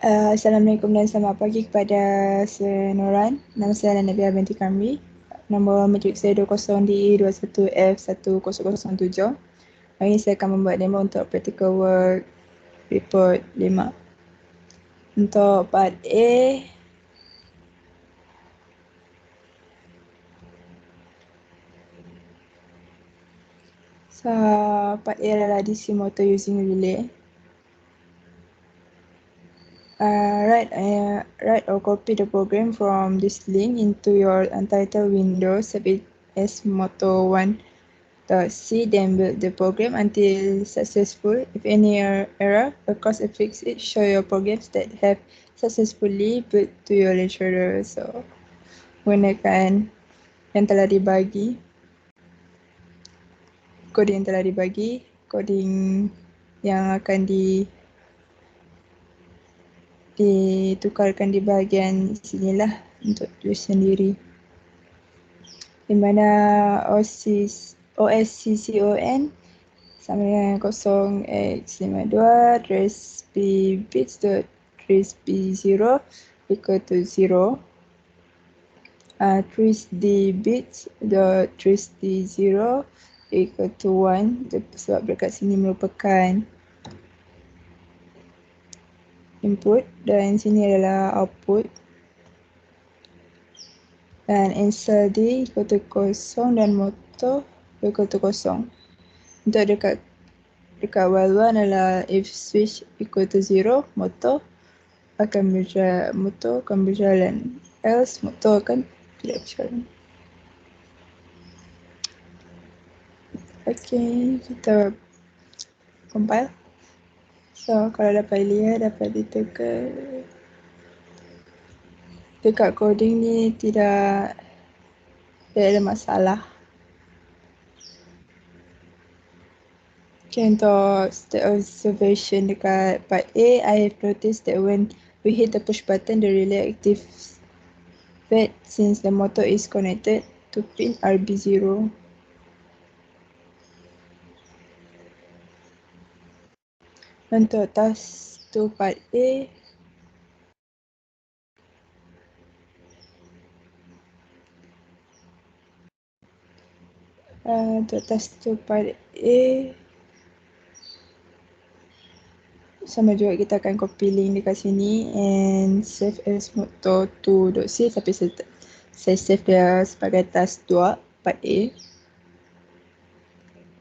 Assalamualaikum dan selamat pagi kepada Senoran. Nama saya Nabila binti Kamri. Nombor matrik saya 20DE21F1007. Hari ini saya akan membuat demo untuk practical work report 5. Untuk part A, part A adalah DC motor using relay. Write or copy the program from this link into your untitled window, save it as moto1.c, then build the program until successful. If any error occurs, fix it. Show your programs that have successfully built to your lecturer. So, gunakan yang telah dibagi, coding yang telah dibagi, coding yang akan ditukarkan di bahagian sinilah untuk tulis sendiri, di mana OSCCON sama dengan 0x52 trace b bits dot trace b0 equal to 0, trace d bits dot trace d0 equal to 1, sebab dekat sini merupakan input dan sini adalah output, dan answer D equal to 0 dan motor equal to 0. Untuk dekat while 1 adalah if switch equal to 0, motor akan berjalan, else motor akan tidak berjalan. Okay, kita compile. So, kalau dapat lihat, dapat ditukar. Dekat coding ni tidak ada masalah. Okay, untuk state observation dekat part A, I have noticed that when we hit the push button, the relay activates since the motor is connected to pin RB0. Untuk task 2 part A, untuk task 2 part A, sama juga kita akan copy link dekat sini and save as moto2.c, tapi saya save dia sebagai task 2 part A.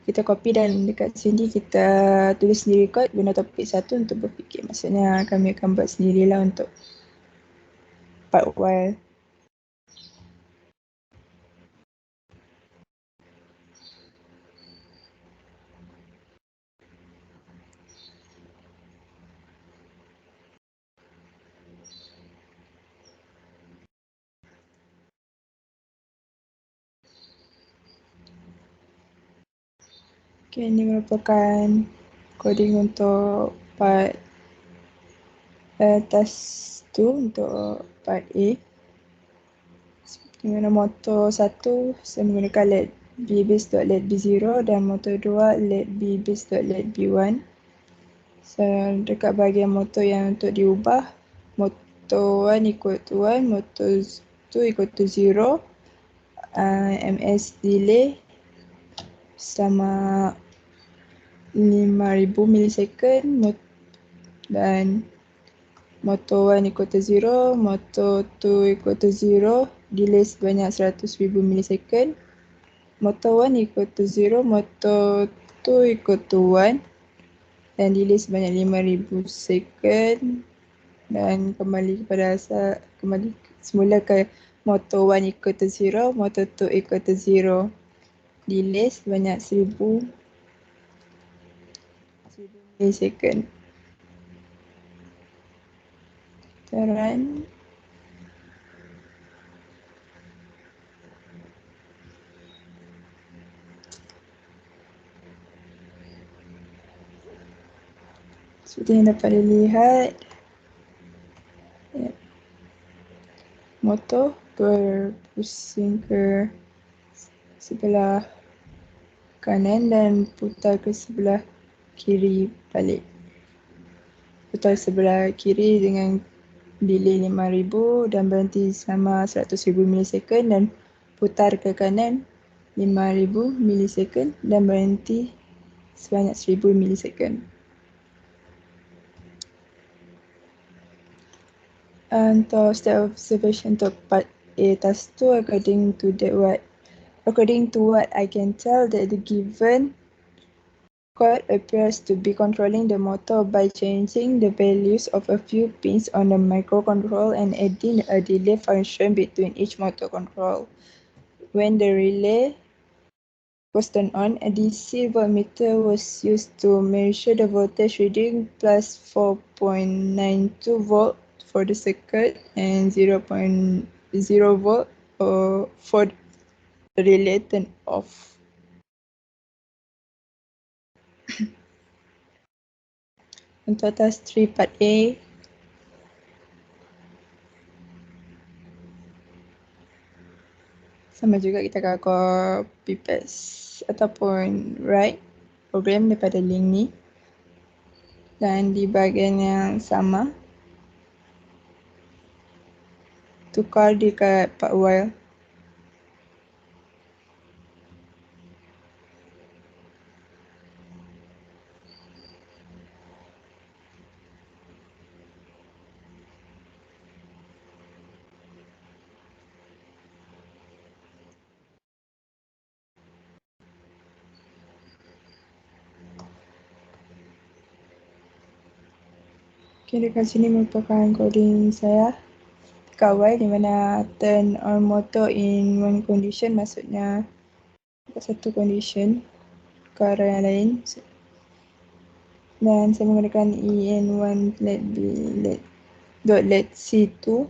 Kita copy dan dekat sini kita tulis sendiri kod guna topik 1 untuk berfikir. Maksudnya kami akan buat sendirilah untuk part while. Okay, ini merupakan coding untuk part task 2 untuk part A. Dengan motor 1, saya menggunakan LED B base dot LED B0 dan motor 2 LED B base dot LED B1. So, dekat bahagian motor yang untuk diubah, motor 1 equal to 1, motor 2 equal to 0, ms delay selama 5000 milisecond, dan motor 1 equal to 0, motor 2 equal to 0, delay sebanyak 100,000 milisecond, motor 1 equal to 0, motor 2 equal to 1, dan delay sebanyak 5000 second, dan kembali semula ke motor 1 equal to 0, motor 2 equal to 0, delay sebanyak 1000 milisecond. Kita run. Seperti yang dapat dilihat, motor berpusing ke sebelah kanan dan putar ke sebelah kiri balik. putar sebelah kiri dengan delay 5000 dan berhenti selama 100,000 milisecond dan putar ke kanan 5000 milisecond dan berhenti sebanyak 1000 milisecond. Untuk step observation untuk part A task 2, according to what I can tell, that the given code appears to be controlling the motor by changing the values of a few pins on the microcontroller and adding a delay function between each motor control. When the relay was turned on, a DC voltmeter was used to measure the voltage reading plus 4.92 volt for the circuit and 0.0 volt for the relay turned off. Untuk task 3 part A, sama juga kita akan copy paste ataupun write program daripada link ni, dan di bahagian yang sama tukar dekat part while. Okay, dekat sini merupakan coding saya kawal di mana turn on motor in one condition, maksudnya satu condition ke arah yang lain, dan saya menggunakan en1 let c2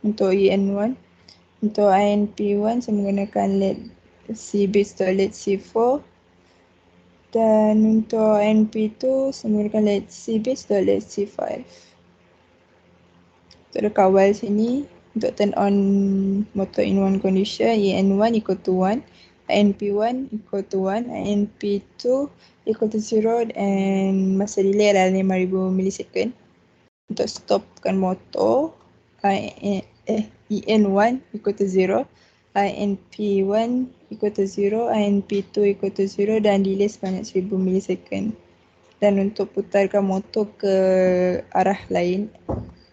untuk en1. Untuk inp1 saya menggunakan let c_let c4, dan untuk np2 saya menggunakan let c_let c5. Untuk ada kawal sini, untuk turn on motor in one condition, en1 equal to 1, np1 equal to 1, np2 equal to 0, and masa delay adalah 5000 milisecond. Untuk stopkan motor, en1 equal to 0, np1 equal to 0, np2 equal to 0, dan delay sebanyak 1000 milisecond. Dan untuk putarkan motor ke arah lain,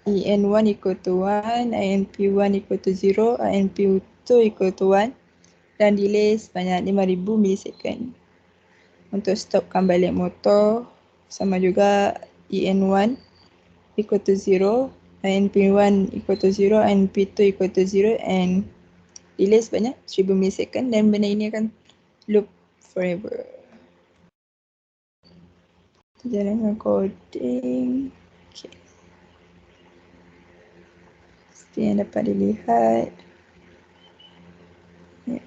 en1 equal to 1, np1 equal to 0, np2 equal to 1, dan delay sebanyak 5000 milisecond. Untuk stopkan balik motor, sama juga en1 equal to 0, np1 equal to 0, np2 equal to 0, and delay sebanyak 1000 milisecond, dan benda ini akan loop forever. Jalan dengan coding. Okay. Seperti yang dapat dilihat. Yeah.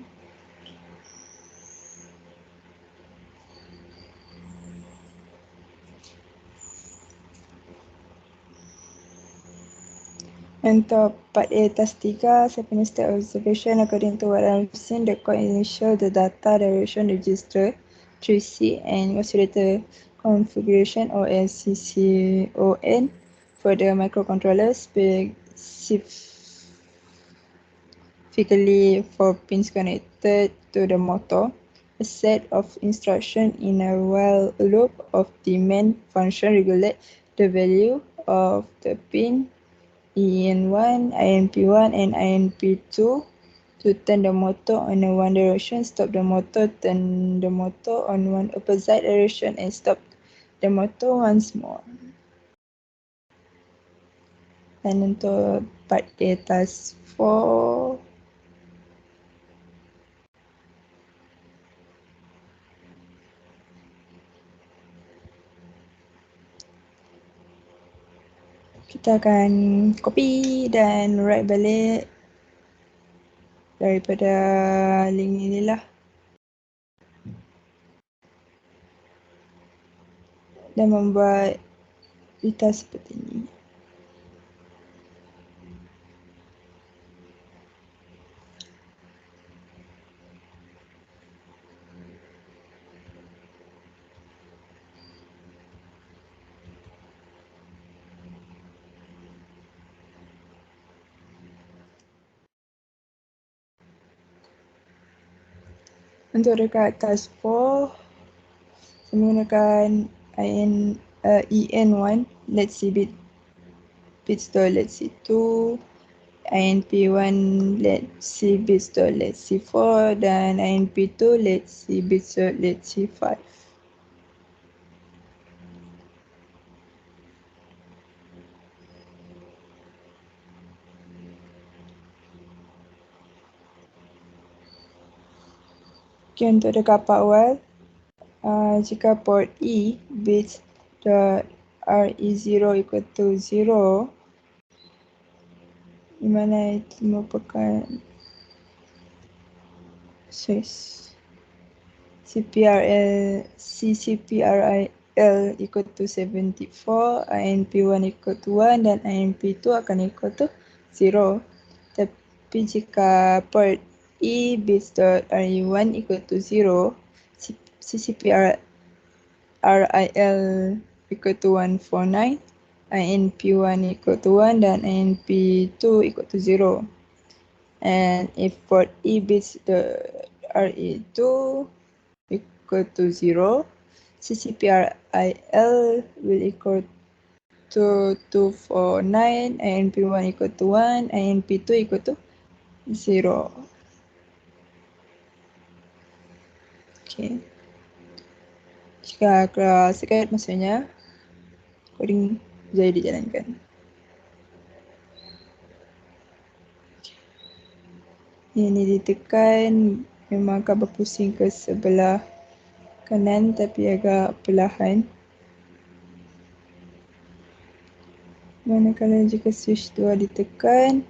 Untuk part A task 3, saya punya step observation according to what I've seen, the code initial the data direction register 3C and oscillator configuration or SCCON for the microcontroller, specifically for pins connected to the motor. A set of instructions in a while loop of the main function regulate the value of the pin en1, inp1, and inp2 to turn the motor on a one direction, stop the motor, turn the motor on one opposite direction, and stop the motor once more. Dan untuk part A task 4, kita akan copy dan write balik daripada link ini lah, dan membuat data seperti ini. Untuk dekat task 4, saya menggunakan EN1, let's see bits dot let's see 2, INP1 let's see bits dot let's see 4, dan INP2 let's see bits dot let's see 5. Okay, untuk dekat part while, jika port E bits dot RE0 equal to 0, di mana itu merupakan CCPRIL equal to 74, INP1 equal to 1 dan INP2 akan equal to 0. Tapi jika port E bits dot RE1 equal to 0, CCPRIL equal to 149, INP1 equal to 1 dan INP2 equal to 0. And if port E bits dot RE2 equal to 0, CCPRIL will equal to 249, INP1 equal to 1, INP2 equal to 0. Okay. Jika keluar sikit, maksudnya coding jadi dijalankan. Ini ditekan, memang akan berpusing ke sebelah kanan tapi agak perlahan. Manakala jika switch 2 ditekan,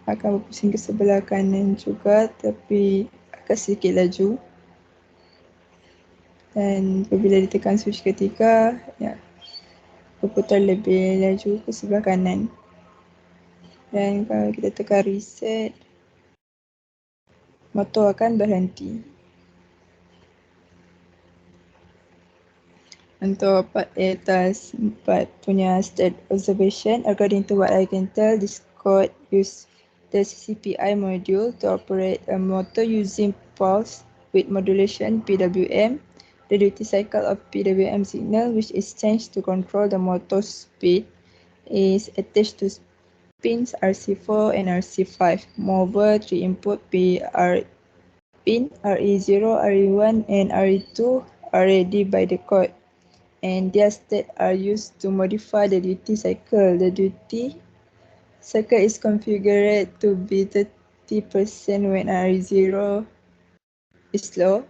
akan berpusing ke sebelah kanan juga tapi agak sedikit laju. Dan apabila ditekan switch ketiga, ya, berputar lebih laju ke sebelah kanan. Dan kalau kita tekan reset, motor akan berhenti. Untuk part A task 4 punya state observation, according to what I can tell, this code use the CCPI module to operate a motor using pulse width modulation PWM. The duty cycle of PWM signal, which is changed to control the motor speed, is attached to pins RC4 and RC5. Moreover, 3 input PR pin RE0, RE1 and RE2 are ready by the code, and their state are used to modify the duty cycle. The duty cycle is configured to be 30% when RE0 is low,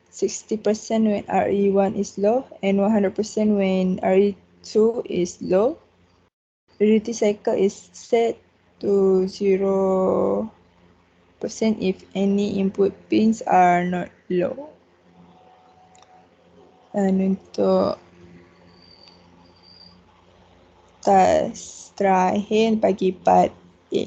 60% when RE1 is low, and 100% when RE2 is low. The duty cycle is set to 0% if any input pins are not low. Dan untuk task terakhir bagi part A,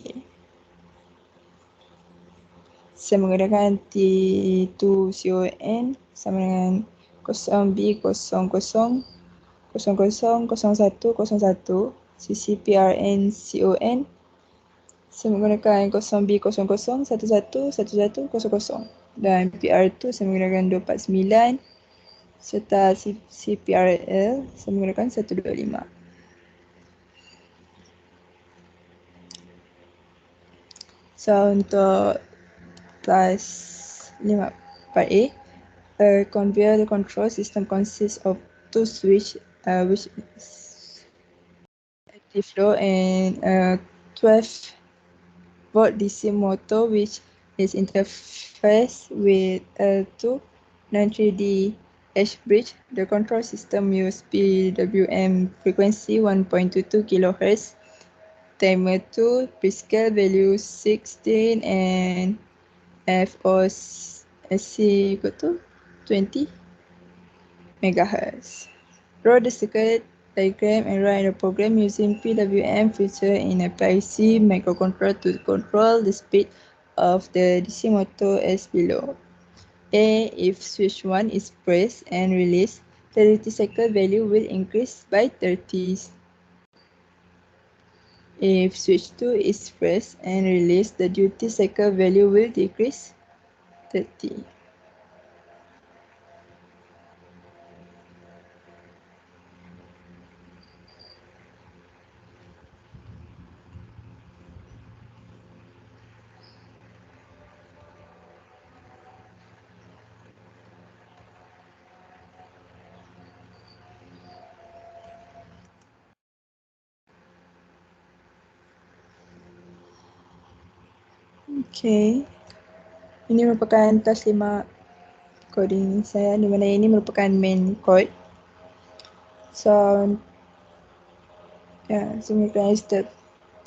saya menggunakan T2CON sama dengan 0B00000101 CCPRNCON. Saya menggunakan 0B00111100 dan PR2 saya menggunakan 249 serta CPRL saya menggunakan 125. So untuk task 5 part A, conveyor control system consists of 2 switch which is active low and 12-volt DC motor which is interfaced with L2 non-3D H bridge. The control system use PWM frequency 1.22 kHz, timer 2, prescale value 16 and FOSC equal to 20 MHz. Draw the circuit diagram and write a program using PWM feature in a PIC microcontroller to control the speed of the DC motor as below. A. If switch 1 is pressed and released, the duty cycle value will increase by 30. If switch 2 is pressed and released, the duty cycle value will decrease 30. Okay. Ini merupakan task 5 coding saya, di mana ini merupakan main code. So, merupakan step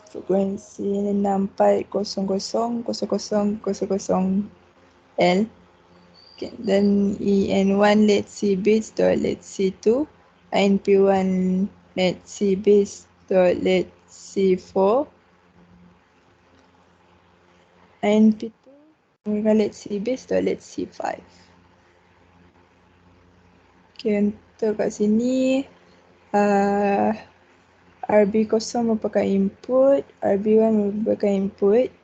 frekuensi 64000000L. Okay, then EN1 let's see bits dot let's see 2, INP1 let's see bits dot let's see 4, INP2 let's see bits dot let's see 5. Okay, untuk kat sini RB0 merupakan input, RB1 merupakan input,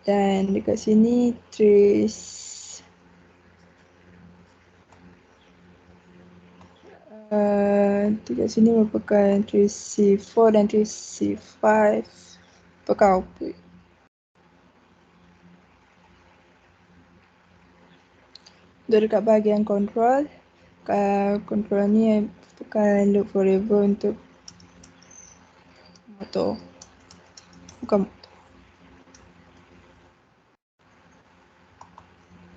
dan dekat sini trace dekat sini merupakan trace C4 dan trace C5 merupakan output. Untuk dekat bahagian control, control ni merupakan loop variable untuk motor, bukan motor,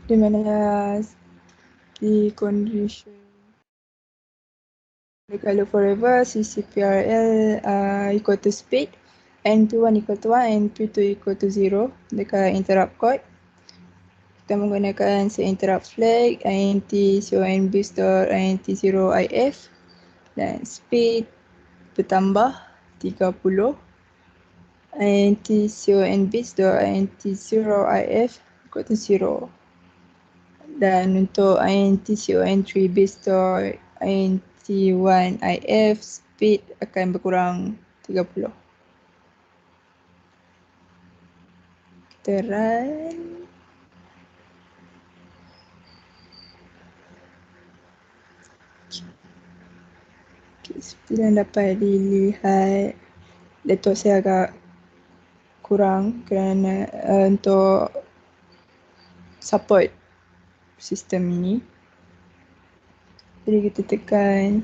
di mana di condition dekat loop variable CCPRL equal to speed, NP1 equal to 1, NP2 equal to 0. Dekat interrupt code, kita menggunakan set interrupt flag int con booster int 0 if, dan speed bertambah 30, int con booster int 0 if equal to 0, dan untuk int con3 booster int 1 if speed akan berkurang 30. Kita run. Okay, seperti yang dapat dilihat, laptop saya agak kurang kerana untuk support sistem ini. Jadi kita tekan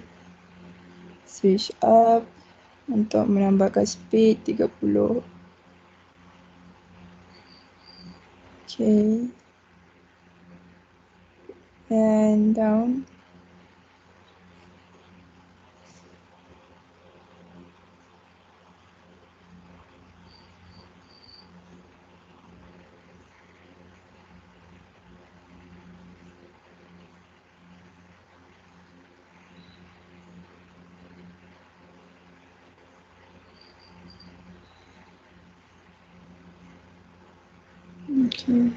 switch up untuk menambahkan speed 30. Okay. And down. Okay.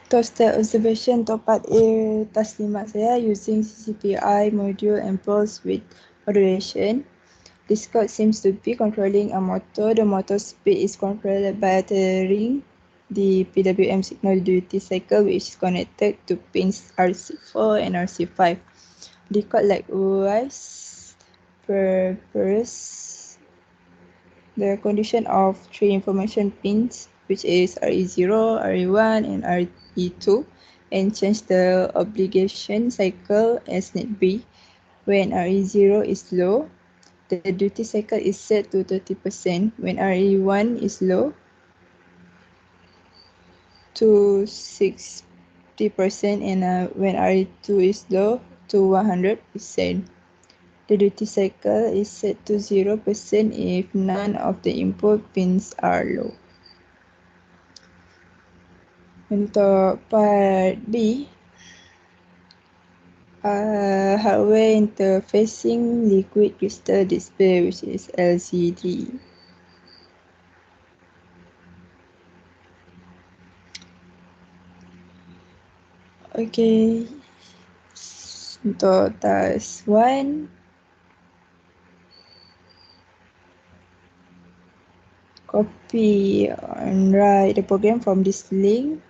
Toaster observation untuk part A task 5 saya using CCPI module and pulse width modulation. This code seems to be controlling a motor. The motor speed is controlled by altering the PWM signal duty cycle, which is connected to pins RC4 and RC5. The code likewise prepares the condition of three information pins, which is RE0, RE1, and RE2, and change the obligation cycle as need be. When RE0 is low, the duty cycle is set to 30%. When RE1 is low, to 60%, and when RE2 is low, to 100%. The duty cycle is set to 0% if none of the input pins are low. Untuk part B, hardware interfacing liquid crystal display, which is LCD. Okay, untuk task 1, copy and write the program from this link,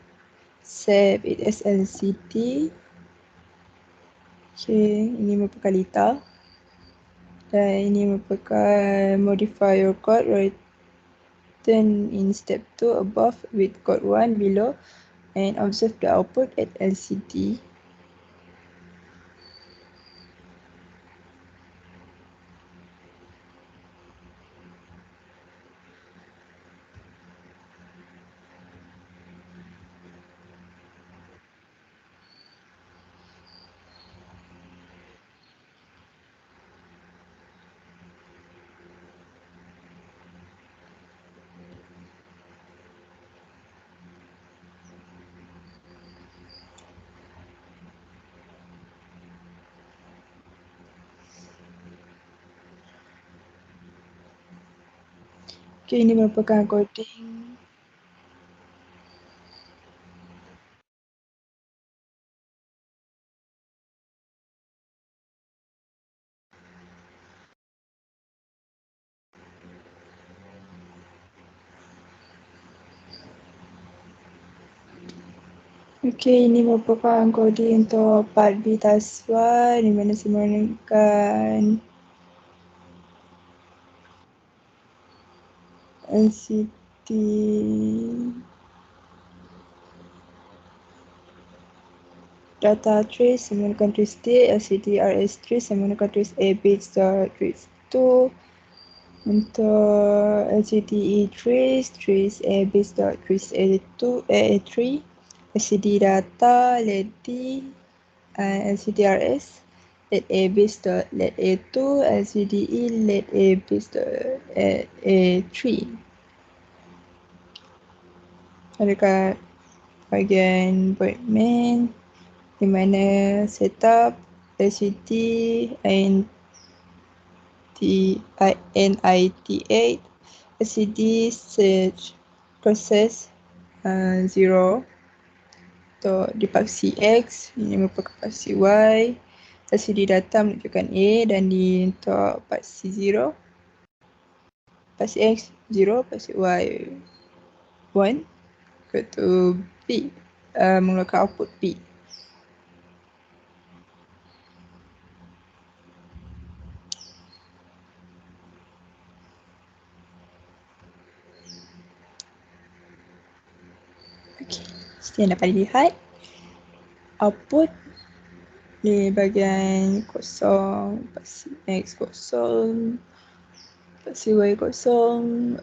save it as LCD. Okay, ini merupakan lita, dan ini merupakan modify your code written in step 2 above with code 1 below, and observe the output at LCD. Okay, ini merupakan coding. Okay, ini merupakan coding untuk part B task 1 di mana saya menggunakan LCD data trace, saya menggunakan trace date, LCD RS trace, saya menggunakan trace A bits trace 2. Untuk LCDE trace, trace A bits trace A2, A3, LCD data, LED, LCDRS, LED A bits LED A2, LCDE, LED A bits A3. Dekat bahagian appointment di mana setup LCD NIT8 LCD search process 0 untuk di paksi X, ini merupakan paksi Y, LCD data menunjukkan A dan di untuk paksi 0, paksi X 0, paksi Y 1, to B, mengeluarkan output B. Okay, seperti yang dapat dilihat, output di bahagian kosong, paksi X kosong, paksi Y kosong,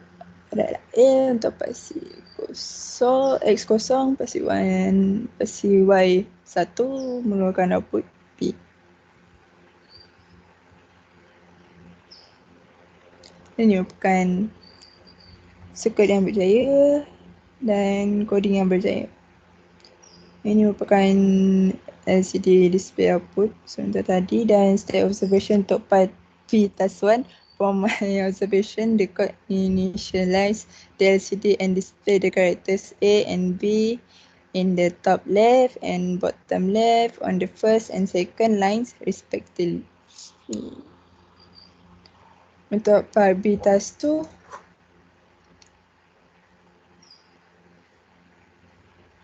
ada A untuk paksi kosong, X kosong, paksi Y 1 mengeluarkan output B. Ini merupakan circuit yang berjaya dan coding yang berjaya. Ini merupakan LCD display output sebentar tadi dan state observation untuk part P task 1. From my observation, the code initialize the LCD and display the characters A and B in the top left and bottom left on the first and second lines respectively. Untuk part B task 2,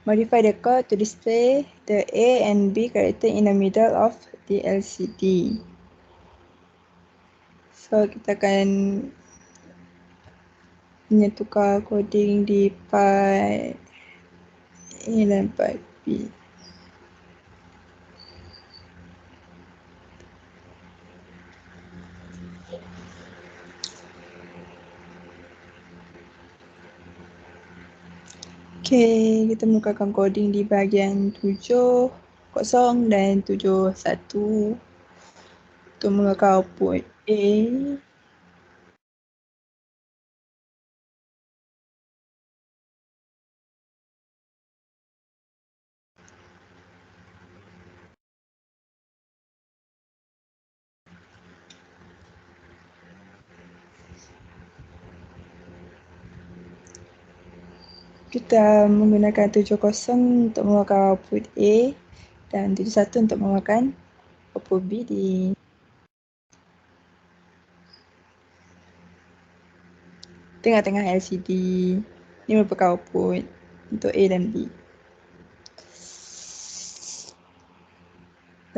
modify the code to display the A and B character in the middle of the LCD. So, kita akan menyetukar coding di part A dan part B. Okay, kita menukarkan coding di bahagian 7, 0 dan 7, 1 untuk mengeluarkan output A. Kita menggunakan 70 untuk mengeluarkan output A dan 71 untuk mengeluarkan output B di tengah-tengah LCD. Ini merupakan output untuk A dan B.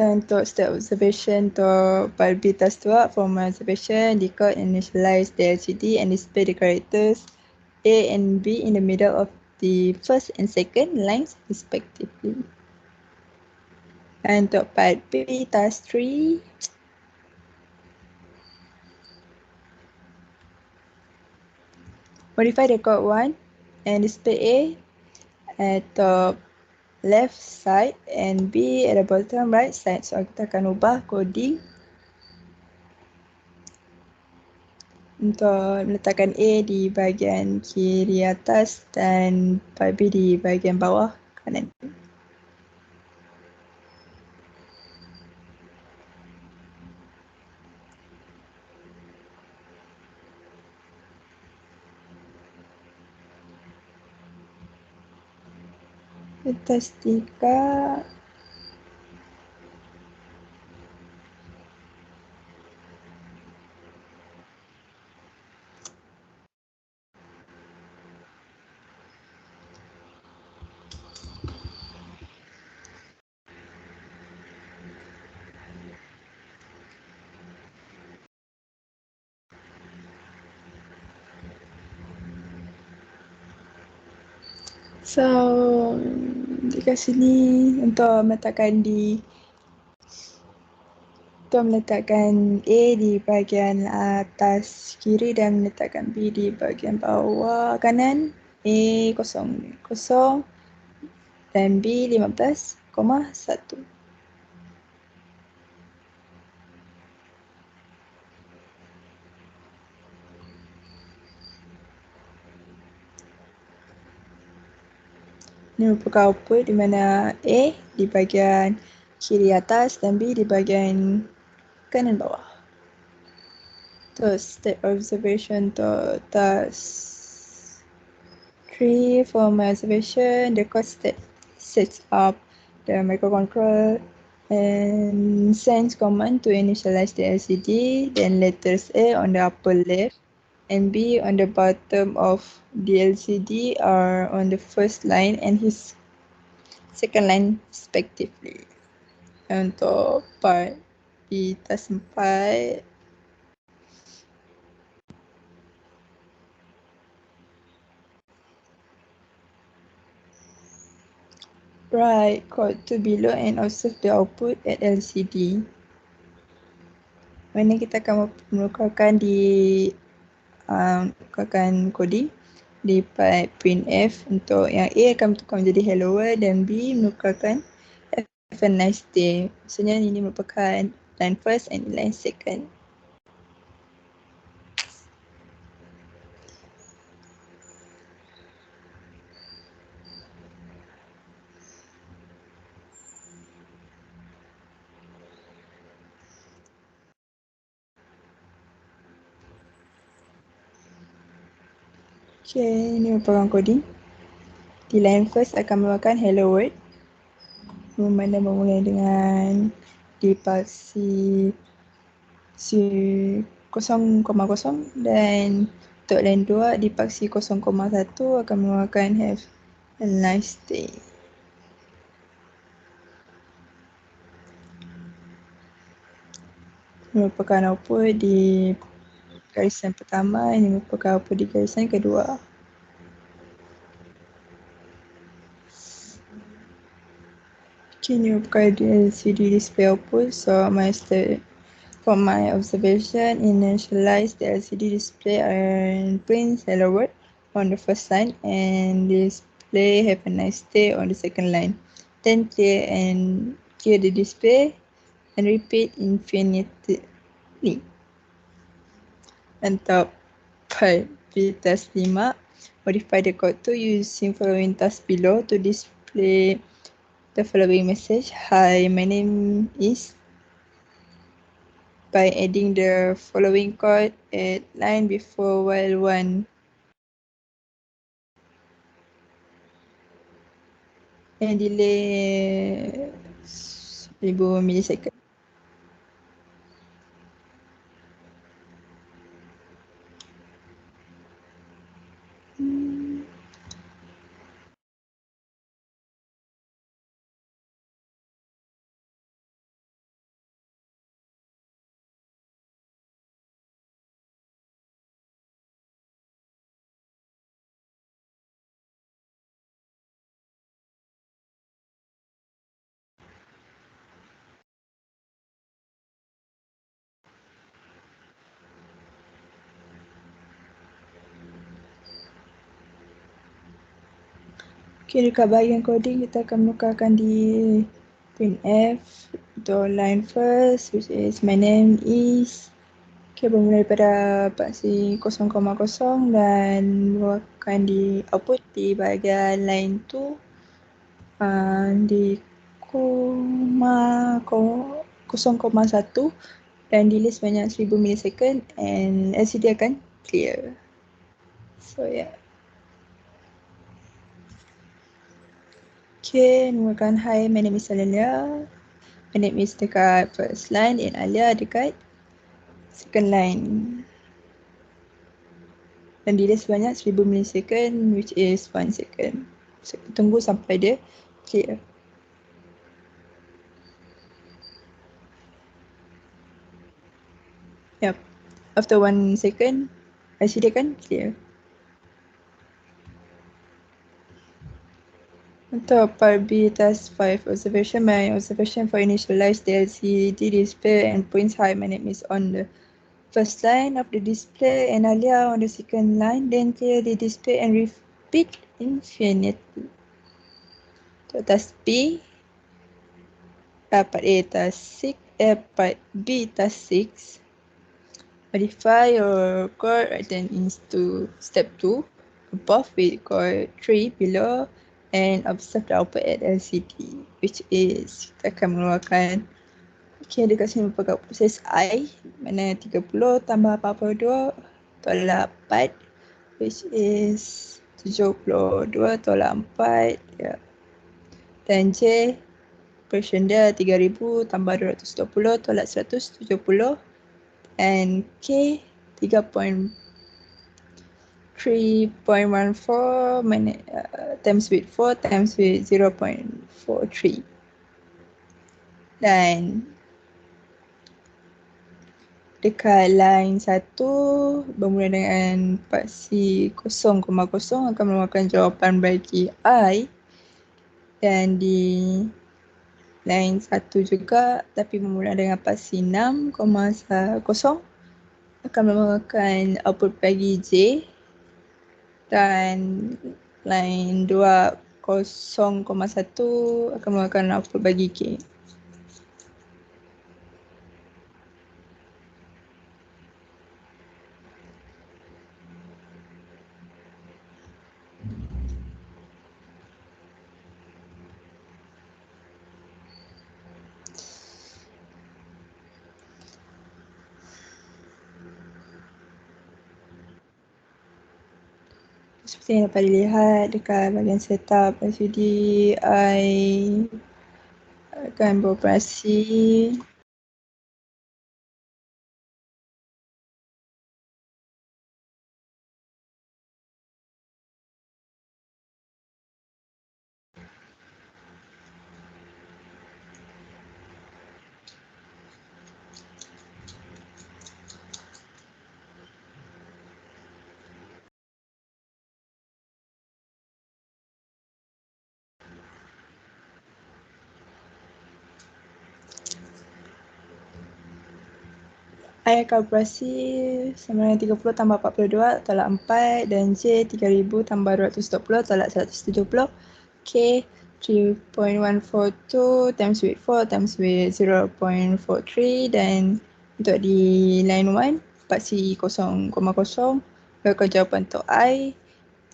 Dan untuk step observation untuk part B task 2, from my observation, the code initialize the LCD and display the characters A and B in the middle of the first and second lines respectively. And untuk part B task 3, modify the code 1 and display A at top left side and B at the bottom right side. So kita akan ubah coding untuk meletakkan A di bahagian kiri atas dan part B di bahagian bawah kanan. Atas 3. So, dekat sini untuk meletakkan A di bahagian atas kiri dan meletakkan B di bahagian bawah kanan. A kosong dan B 15,1. Ini merupakan output di mana A di bahagian kiri atas dan B di bahagian kanan bawah. Terus step observation untuk task 3 for my observation, the code sets up the microcontroller and sends command to initialize the LCD, then letters A on the upper left and B on the bottom of the LCD are on the first line and his second line respectively. Untuk part B task 4, write code to below and observe the output at LCD. Mana kita akan menukarkan coding di part printf. Untuk yang A akan bertukar menjadi hello world dan B menukarkan have a nice day. Maksudnya ini merupakan line first and line second. Okay, ini merupakan coding. Di line first akan merupakan hello world, mana memulai dengan dipaksi 0,0 dan untuk line 2 dipaksi 0,1 akan merupakan have a nice day. Merupakan output di garisan pertama, ini merupakan output di garisan kedua. Okay, ini merupakan LCD display output. So from my observation, initialize the LCD display and print hello world on the first line and display have a nice day on the second line. Then clear the display and repeat infinitely. Untuk part B task 5, modify the code to using following task below to display the following message. Hi, my name is, by adding the following code at line before while 1 and delay 1000 millisecond. Okay, dekat bahagian coding kita akan menukarkan di printf untuk line first, which is my name is. Okay, bermula daripada paksi 0,0 dan merupakan di output di bahagian line 2 di 0,1 dan delay sebanyak 1000 millisecond and LCD akan clear. So yeah. Okay, mulakan hi, my name is Alia. My name is dekat first line and Alia dekat second line. Dan delay sebanyak 1000 milisecond which is 1 second. So, tunggu sampai dia clear. Yep. After 1 second, IC dia kan clear. Untuk part B task 5 observation, my observation for initialize the LCD display and points high. My name is on the first line of the display and Alia on the second line, then clear the display and repeat infinitely. Untuk task B, part A task 6, part B task 6. Modify your code right then into step 2 above with code 3 below and observe the output at LCD, which is kita akan mengeluarkan dekat sini merupakan proses I, mana 30 tambah 42 tolak 4, which is 72 tolak 4, ya. Dan J, operation dia 3000 tambah 220 tolak 170, and K 3.14 times with 4 times with 0.43. Dan dekat line 1 bermula dengan paksi 0,0 akan merupakan jawapan bagi I, dan di line 1 juga tapi bermula dengan paksi 6,0 akan merupakan output bagi J, dan line 2 0,1 akan merupakan output bagi K. Seperti yang dapat dilihat dekat bahagian setup LCD, I akan beroperasi. I akan operasi sama dengan 30 tambah 42 tolak 4, dan J 3000 tambah 220 tolak 170, K 3.142 times with 4 times with 0.43, dan untuk di line 1 paksi 0,0 berikan jawapan untuk I,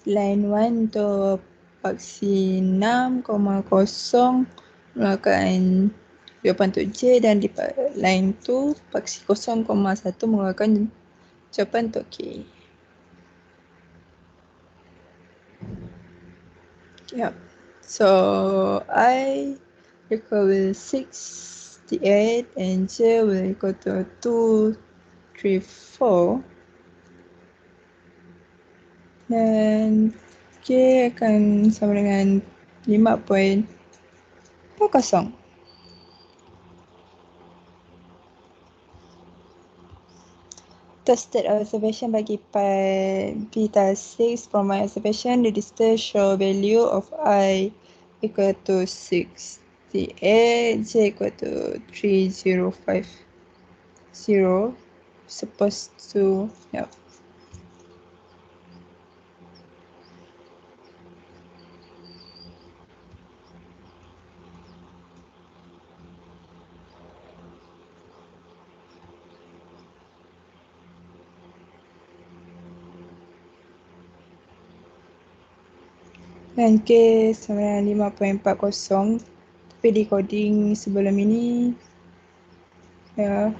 line 1 untuk paksi 6,0 melakukan jawapan untuk J, dan di line 2 paksi 0,1 mengeluarkan jawapan untuk K. Yep. So I equal with 68 and J will equal to 234, dan K akan sama dengan 5.40. Tested observation bagi part PW6. From my observation, the display show value of I equal to 68, J equal to 3050. Supposed to, yeah. Dan K sama dengan 5.40, tapi di coding sebelum ini, ya,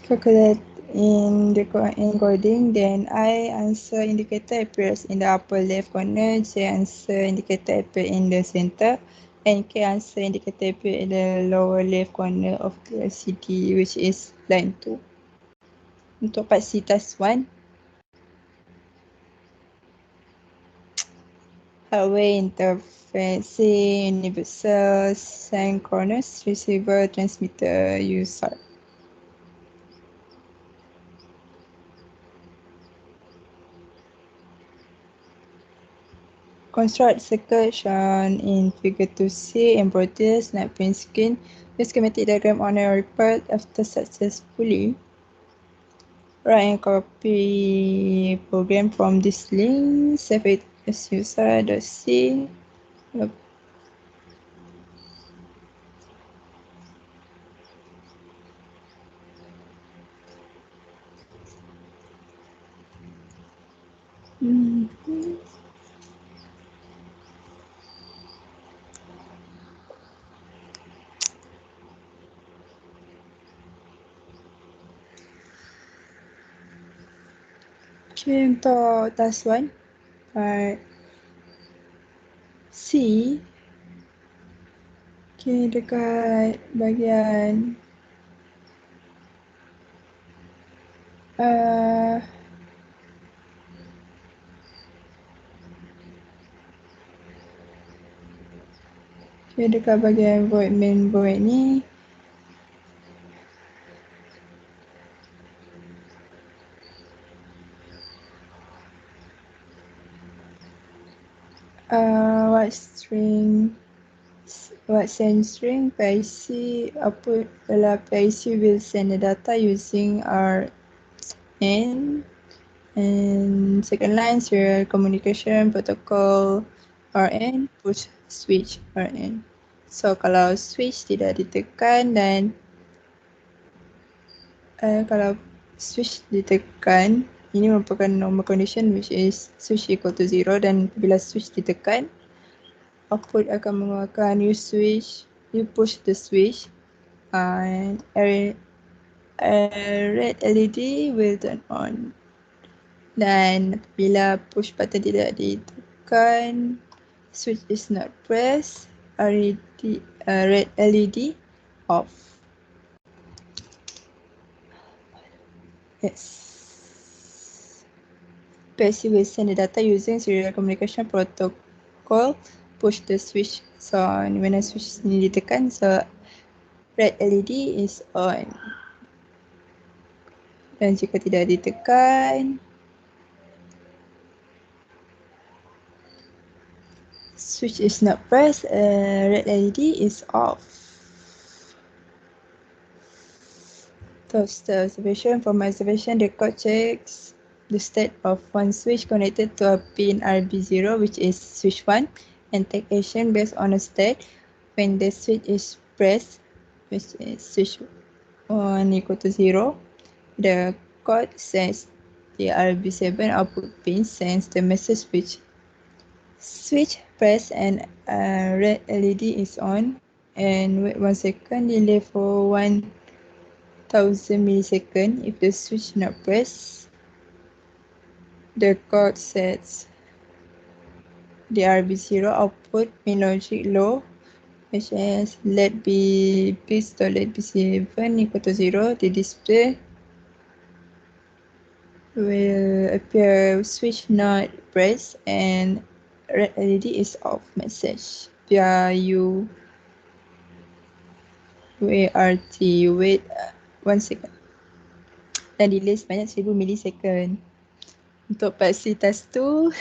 calculate In the encoding, then I answer indicator appears in the upper left corner, J answer indicator appear in the center, and K answer indicator appear in the lower left corner of the LCD, which is line 2. Untuk part C task 1, hardware interface, universal, synchronous, receiver, transmitter, user. Construct circuit shown in figure 2C and produce net print screen. The schematic diagram on a report after successfully. Write and copy program from this link. Save it as user.c. Okay, untuk task 1 part C. Okay, dekat bahagian okay, dekat bahagian void main void ni, what send string PIC output adalah PIC will send the data using RN, and second line serial communication protocol RN, push switch RN. So kalau switch tidak ditekan dan kalau switch ditekan, ini merupakan normal condition which is switch equal to 0, dan bila switch ditekan, output akan mengeluarkan you push the switch, and a red LED will turn on. Dan bila push button tidak ditekan, switch is not pressed, red LED off. Yes. PLC will send the data using serial communication protocol, push the switch. So when the switch ini ditekan, so red LED is on. Dan jika tidak ditekan, switch is not pressed, red LED is off. So observation, from observation, the code checks the state of one switch connected to a pin RB0, which is switch 1, and take action based on a state. When the switch is pressed, which is switch 1 equal to 0, the code says the RB7 output pin sends the message switch press and red LED is on, and wait 1 second, delay for 1000 milliseconds. If the switch not pressed, the code sets the RB0 output pin logic low, which is let be bits to let B7 equal to 0. The display will appear switch not pressed and red LED is off message. PRU WRT, wait 1 second. Dan delay sebanyak 1000 millisecond. Untuk part C task 2,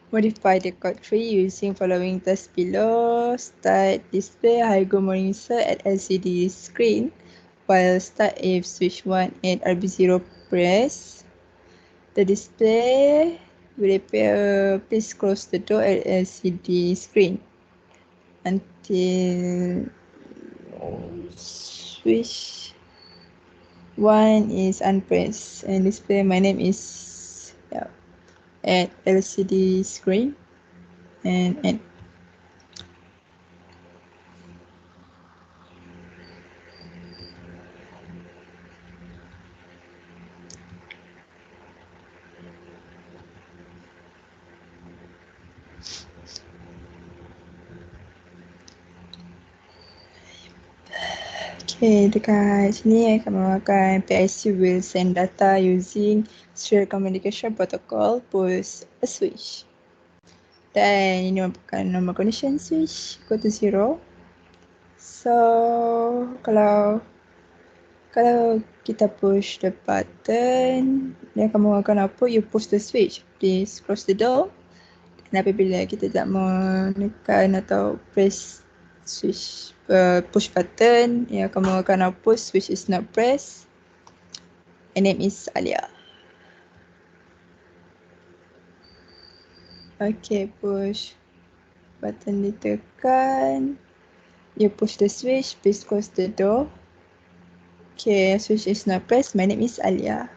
modify the code tree using following tasks below. Start display Hygo monitor at LCD screen, while start if switch 1 and RB0 press. The display will appear. Please close the door at LCD screen until switch 1 is unpressed, and display my name is at LCD screen and end. Okay, dekat sini akan menggunakan PIC will send data using serial communication protocol post a switch. Dan ini merupakan normal condition switch equal to 0. So, kalau kita push the button, dia akan menggunakan output, you push the switch, please close the door. Dan apabila kita tak menekan atau press switch push button, ia akan menggunakan output, switch is not pressed. My name is Alia. Okay, push button ditekan. You push the switch, please close the door. Okay, switch is not pressed. My name is Alia.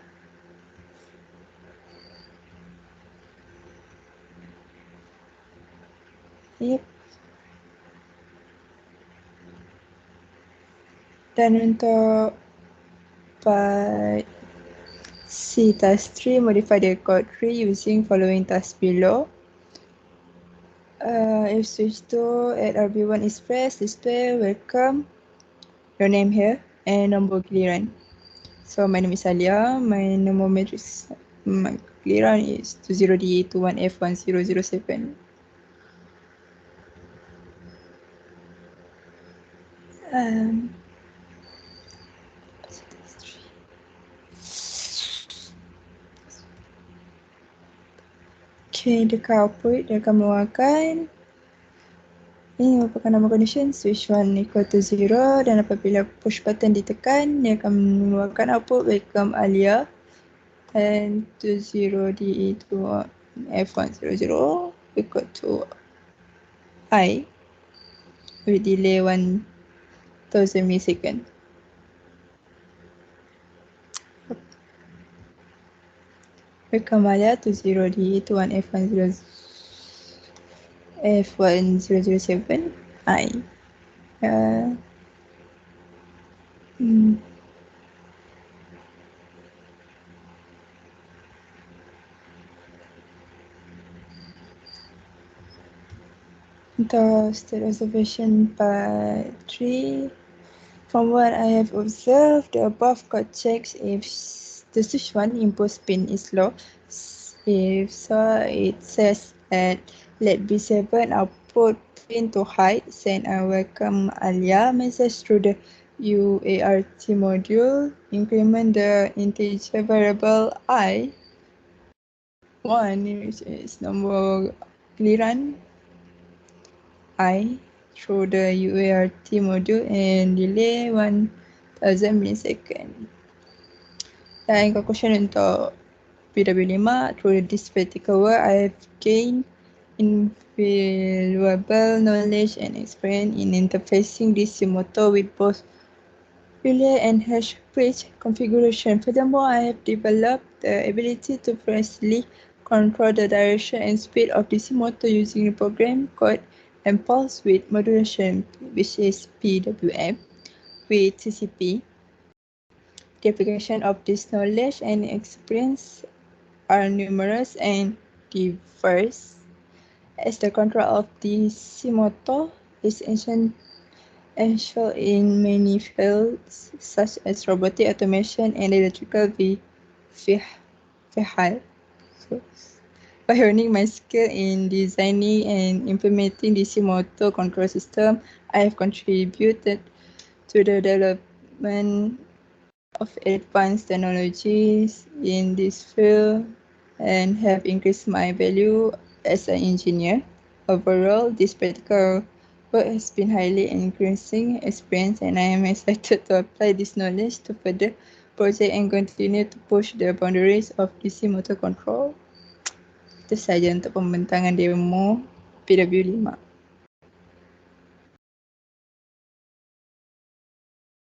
Yep. Dan untuk part C task 3, modify the code tree using following task below. If switch 2 at RB1 is pressed, display welcome, your name here, and nombor giliran. So my name is Alia, my nombor matrix, my giliran is 20D21F1007. Okay, dekat output dia akan mengeluarkan ini merupakan nama condition switch 1 equal to 0 dan apabila push button ditekan dia akan mengeluarkan output welcome Alia and 20DE2F100 equal to I with delay 1000 millisecond. Welcome Alia 20DE2F1007 I. Untuk state observation part 3, from what I have observed, the above code checks if the switch 1 input pin is low. If so, it says at let B7 output pin to high, send a welcome Alia message through the UART module, increment the integer variable I, 1, which is nombor giliran I, through the UART module and delay 1000 millisecond. Dan conclusion untuk PW5, through this practical work, I have gained invaluable knowledge and experience in interfacing DC motor with both relay and hash bridge configuration. Furthermore, I have developed the ability to precisely control the direction and speed of DC motor using the program called and pulse width modulation, which is PW5, with TCP. The application of this knowledge and experience are numerous and diverse, as the control of DC motor is essential in many fields such as robotic automation and electrical vehicles. By honing my skill in designing and implementing DC motor control system, I have contributed to the development of advanced technologies in this field and have increased my value as an engineer. Overall, this practical work has been highly increasing experience and I am excited to apply this knowledge to further project and continue to push the boundaries of DC motor control. Itu saja untuk pembentangan demo PW5.